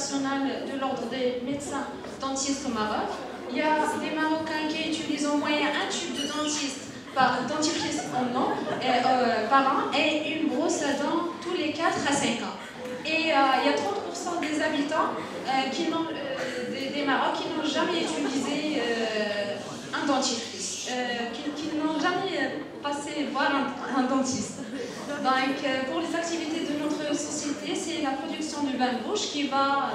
national de l'ordre des médecins dentistes au Maroc. Il y a des Marocains qui utilisent en moyenne un tube de dentifrice par an et une brosse à dents tous les 4 à 5 ans. Et il y a 30% des habitants des Maroc qui n'ont jamais utilisé un dentifrice, qui n'ont jamais passé voir un dentiste. Donc, pour les activités de notre société, c'est la production du vin de bouche qui va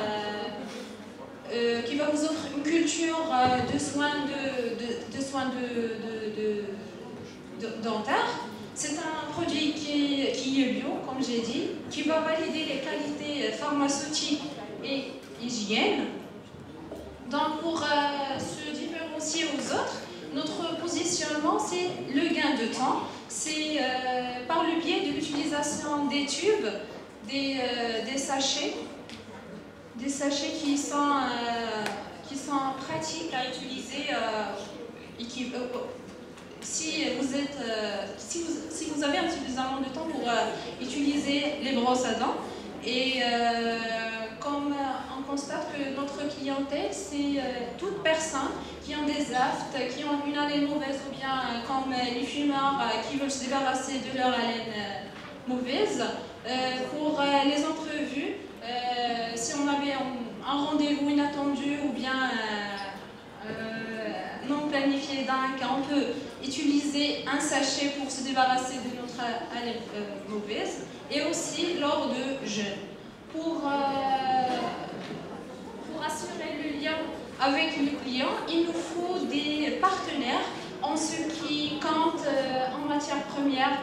vous offrir une culture de soins dentaires. C'est un produit qui est bio, comme j'ai dit, qui va valider les qualités pharmaceutiques et hygiène. Donc, pour se différencier aux autres, notre positionnement, c'est le gain de temps. C'est par le biais de l'utilisation des tubes, des sachets qui sont pratiques à utiliser. Si vous avez suffisamment de temps pour utiliser les brosses à dents. Et comme on constate que notre clientèle, c'est toute personne qui ont des aftes, qui ont une haleine mauvaise, ou bien comme les fumeurs qui veulent se débarrasser de leur haleine mauvaise. Pour les entrevues, si on avait un rendez-vous inattendu ou bien non planifié, donc on peut utiliser un sachet pour se débarrasser de notre haleine mauvaise, et aussi lors de jeûne. Pour assurer le lien avec le client, il nous faut des partenaires en ce qui compte en matière première,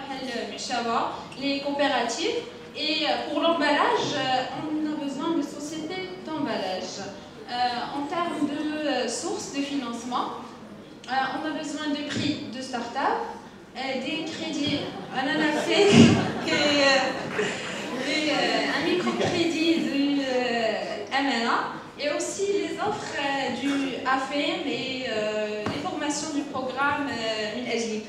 les coopératives. Et pour l'emballage, on a besoin de sociétés d'emballage. En termes de sources de financement, on a besoin de prix de start-up, des crédits, un microcrédit du MNA, et aussi les offres du AFM et les formations du programme Minajlib.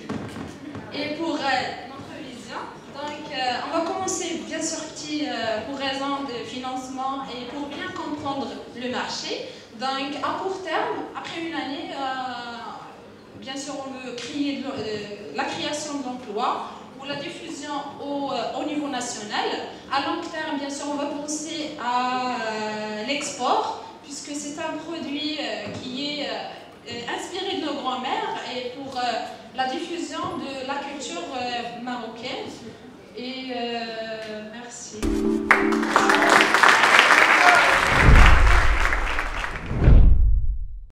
Et pour notre vision, donc, on va commencer bien sûr petit pour raison de financement et pour bien comprendre le marché. Donc à court terme, après une année, bien sûr on veut créer la création d'emplois ou la diffusion au niveau national. À long terme, bien sûr, on va penser à l'export, puisque c'est un produit qui est inspiré de nos grands-mères et pour la diffusion de la culture marocaine. Et